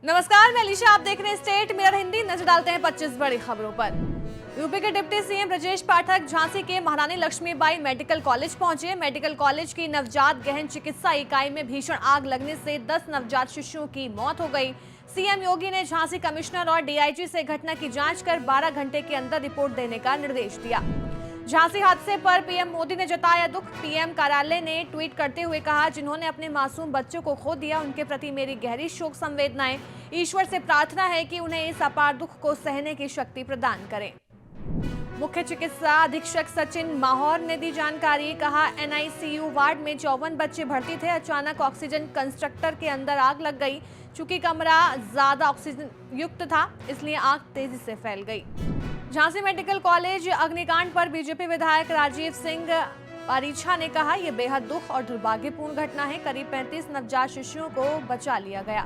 नमस्कार, मैं अलीशा। आप देख रहे हैं स्टेट मिरर हिंदी। नजर डालते हैं 25 बड़ी खबरों पर। यूपी के डिप्टी सीएम ब्रजेश पाठक झांसी के महारानी लक्ष्मीबाई मेडिकल कॉलेज पहुंचे। मेडिकल कॉलेज की नवजात गहन चिकित्सा इकाई में भीषण आग लगने से 10 नवजात शिशुओं की मौत हो गई। सीएम योगी ने झांसी कमिश्नर और डीआईजी से घटना की जांच कर 12 घंटे के अंदर रिपोर्ट देने का निर्देश दिया। झांसी हादसे पर पीएम मोदी ने जताया दुख। पीएम कार्यालय ने ट्वीट करते हुए कहा, जिन्होंने अपने मासूम बच्चों को खो दिया, उनके प्रति मेरी गहरी शोक संवेदनाएं। ईश्वर से प्रार्थना है कि उन्हें इस अपार दुख को सहने की शक्ति प्रदान करें। मुख्य चिकित्सा अधीक्षक सचिन माहौर ने दी जानकारी। कहा, एनआईसीयू वार्ड में 54 बच्चे भर्ती थे। अचानक ऑक्सीजन कंस्ट्रक्टर के अंदर आग लग गई। चूंकि कमरा ज्यादा ऑक्सीजन युक्त था, इसलिए आग तेजी से फैल गई। झांसी मेडिकल कॉलेज अग्निकांड पर बीजेपी विधायक राजीव सिंह पारीछा ने कहा, यह बेहद दुख और दुर्भाग्यपूर्ण घटना है। करीब 35 नवजात शिशुओं को बचा लिया गया।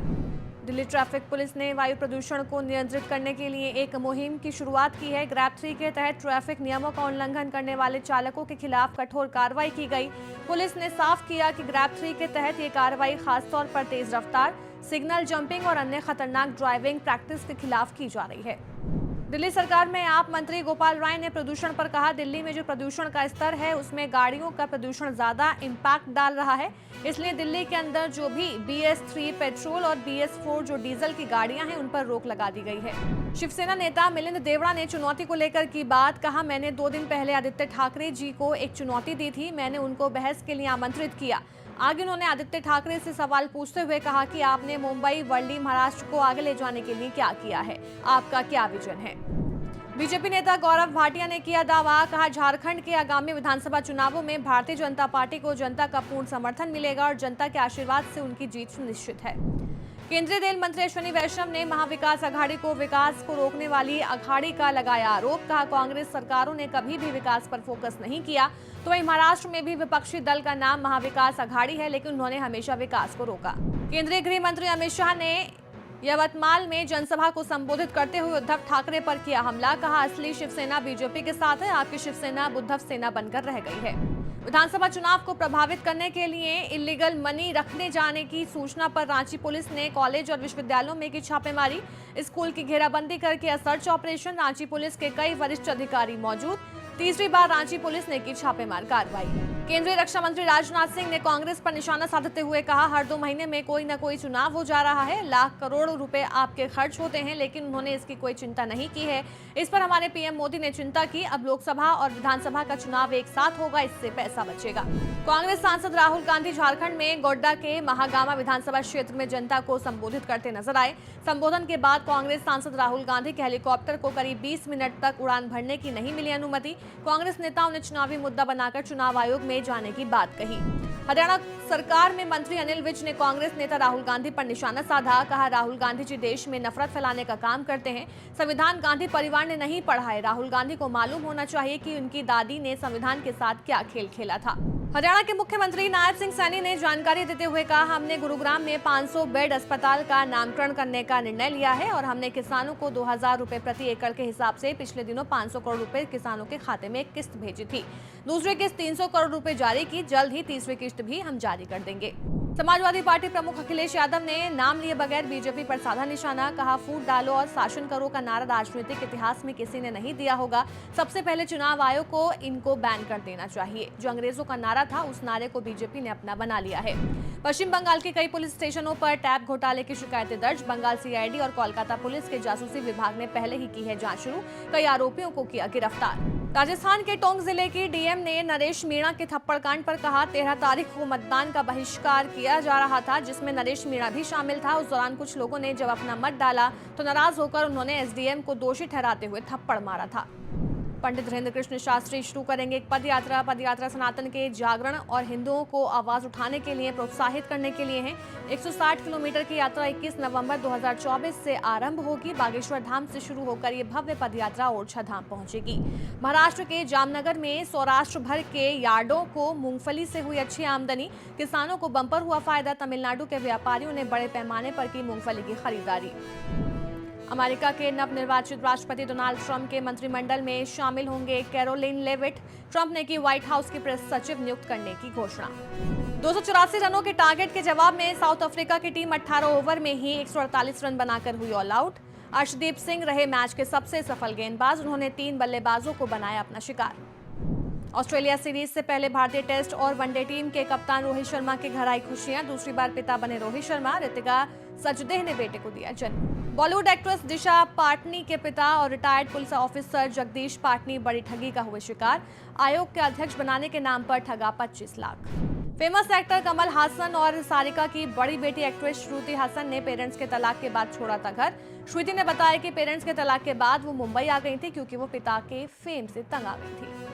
दिल्ली ट्रैफिक पुलिस ने वायु प्रदूषण को नियंत्रित करने के लिए एक मुहिम की शुरुआत की है। ग्रैब 3 के तहत ट्रैफिक नियमों का उल्लंघन करने वाले चालकों के खिलाफ कठोर कार्रवाई की गई। पुलिस ने साफ किया कि ग्रैब 3 के तहत ये कार्रवाई खासतौर पर तेज रफ्तार, सिग्नल जंपिंग और अन्य खतरनाक ड्राइविंग प्रैक्टिस के खिलाफ की जा रही है। दिल्ली सरकार में आप मंत्री गोपाल राय ने प्रदूषण पर कहा, दिल्ली में जो प्रदूषण का स्तर है उसमें गाड़ियों का प्रदूषण ज्यादा इम्पैक्ट डाल रहा है। इसलिए दिल्ली के अंदर जो भी BS3 पेट्रोल और BS4 जो डीजल की गाड़ियां हैं, उन पर रोक लगा दी गई है। शिवसेना नेता मिलिंद देवड़ा ने चुनौती को लेकर की बात। कहा, मैंने 2 दिन पहले आदित्य ठाकरे जी को एक चुनौती दी थी। मैंने उनको बहस के लिए आमंत्रित किया। आगे उन्होंने आदित्य ठाकरे से सवाल पूछते हुए कहा कि आपने मुंबई, वर्ली, महाराष्ट्र को आगे ले जाने के लिए क्या किया है, आपका क्या विजन है। बीजेपी नेता गौरव भाटिया ने किया दावा। कहा, झारखंड के आगामी विधानसभा चुनावों में भारतीय जनता पार्टी को जनता का पूर्ण समर्थन मिलेगा और जनता के आशीर्वाद से उनकी जीत सुनिश्चित है। केंद्रीय रेल मंत्री अश्विनी वैष्णव ने महाविकास अघाड़ी को विकास को रोकने वाली अघाड़ी का लगाया आरोप। कहा, कांग्रेस सरकारों ने कभी भी विकास पर फोकस नहीं किया। तो वहीं महाराष्ट्र में भी विपक्षी दल का नाम महाविकास अघाड़ी है, लेकिन उन्होंने हमेशा विकास को रोका। केंद्रीय गृह मंत्री अमित शाह ने यवतमाल में जनसभा को संबोधित करते हुए उद्धव ठाकरे पर किया हमला। कहा, असली शिवसेना बीजेपी के साथ है, आपकी शिवसेना उद्धव सेना बनकर रह गई है। विधानसभा चुनाव को प्रभावित करने के लिए इलीगल मनी रखने जाने की सूचना पर रांची पुलिस ने कॉलेज और विश्वविद्यालयों में की छापेमारी। स्कूल की घेराबंदी करके सर्च ऑपरेशन। रांची पुलिस के कई वरिष्ठ अधिकारी मौजूद। तीसरी बार रांची पुलिस ने की छापेमार कार्रवाई। केंद्रीय रक्षा मंत्री राजनाथ सिंह ने कांग्रेस पर निशाना साधते हुए कहा, हर 2 महीने में कोई न कोई चुनाव हो जा रहा है। लाख करोड़ रुपए आपके खर्च होते हैं, लेकिन उन्होंने इसकी कोई चिंता नहीं की है। इस पर हमारे पीएम मोदी ने चिंता की। अब लोकसभा और विधानसभा का चुनाव एक साथ होगा, इससे पैसा बचेगा। कांग्रेस सांसद राहुल गांधी झारखंड में गोड्डा के महागामा विधानसभा क्षेत्र में जनता को संबोधित करते नजर आए। संबोधन के बाद कांग्रेस सांसद राहुल गांधी के हेलीकॉप्टर को करीब 20 मिनट तक उड़ान भरने की नहीं मिली अनुमति। कांग्रेस नेताओं ने चुनावी मुद्दा बनाकर चुनाव आयोग में जाने की बात कही। हरियाणा सरकार में मंत्री अनिल विज ने कांग्रेस नेता राहुल गांधी पर निशाना साधा। कहा, राहुल गांधी जी देश में नफरत फैलाने का काम करते हैं। संविधान गांधी परिवार ने नहीं पढ़ा है। राहुल गांधी को मालूम होना चाहिए कि उनकी दादी ने संविधान के साथ क्या खेल खेला था। हरियाणा के मुख्यमंत्री नायब सिंह सैनी ने जानकारी देते हुए कहा, हमने गुरुग्राम में 500 बेड अस्पताल का नामकरण करने का निर्णय लिया है और हमने किसानों को 2000 रुपए प्रति एकड़ के हिसाब से पिछले दिनों 500 करोड़ रुपए किसानों के खाते में एक किस्त भेजी थी। दूसरी किस्त 300 करोड़ रुपए जारी की। जल्द ही तीसरी किस्त भी हम जारी कर देंगे। समाजवादी पार्टी प्रमुख अखिलेश यादव ने नाम लिए बगैर बीजेपी पर साधा निशाना। कहा, फूट डालो और शासन करो का नारा राजनीतिक इतिहास में किसी ने नहीं दिया होगा। सबसे पहले चुनाव आयोग को इनको बैन कर देना चाहिए। जो अंग्रेजों का नारा था, उस नारे को बीजेपी ने अपना बना लिया है। पश्चिम बंगाल के कई पुलिस स्टेशनों पर टैब घोटाले की शिकायतें दर्ज। बंगाल CID और कोलकाता पुलिस के जासूसी विभाग ने पहले ही की है जांच शुरू। कई आरोपियों को किया गिरफ्तार। राजस्थान के टोंक जिले की DM ने नरेश मीणा के थप्पड़ कांड पर कहा, 13 तारीख को मतदान का बहिष्कार किया जा रहा था, जिसमें नरेश मीणा भी शामिल था। उस दौरान कुछ लोगों ने जब अपना मत डाला तो नाराज होकर उन्होंने SDM को दोषी ठहराते हुए थप्पड़ मारा था। पंडित धीरेन्द्र कृष्ण शास्त्री शुरू करेंगे एक पदयात्रा सनातन के जागरण और हिंदुओं को आवाज उठाने के लिए प्रोत्साहित करने के लिए है। 160 किलोमीटर की यात्रा 21 नवंबर 2024 से आरंभ होगी। बागेश्वर धाम से शुरू होकर ये भव्य पदयात्रा ओरछा धाम पहुंचेगी। महाराष्ट्र के जामनगर में सौराष्ट्र भर के यार्डों को मूंगफली से हुई अच्छी आमदनी। किसानों को बम्पर हुआ फायदा। तमिलनाडु के व्यापारियों ने बड़े पैमाने पर की मूंगफली की खरीदारी। अमेरिका के नवनिर्वाचित राष्ट्रपति डोनाल्ड ट्रंप के मंत्रिमंडल में शामिल होंगे कैरोलिन लेविट। ट्रंप ने की व्हाइट हाउस की प्रेस सचिव नियुक्त करने की घोषणा। 284 रनों के टारगेट के जवाब में साउथ अफ्रीका की टीम 18 ओवर में ही 148 रन बनाकर हुई ऑल आउट। अर्शदीप सिंह रहे मैच के सबसे सफल गेंदबाज, उन्होंने 3 बल्लेबाजों को बनाया अपना शिकार। ऑस्ट्रेलिया सीरीज से पहले भारतीय टेस्ट और वनडे टीम के कप्तान रोहित शर्मा के घर आई खुशियां, दूसरी बार पिता बने रोहित शर्मा, रितिका सचदेह ने बेटे को दिया जन्म। बॉलीवुड एक्ट्रेस दिशा पाटनी के पिता और retired police officer Jagdish Patni बड़ी ठगी का हुए शिकार, आयोग के अध्यक्ष बनाने के नाम पर ठगा 25 लाख। फेमस एक्टर कमल हासन और सारिका की बड़ी बेटी एक्ट्रेस श्रुति हासन ने पेरेंट्स के तलाक के बाद छोड़ा था घर। श्रुति ने बताया कि पेरेंट्स के तलाक के बाद वो मुंबई आ गई थी क्योंकि वो पिता के फेम से तंग आ गई थी।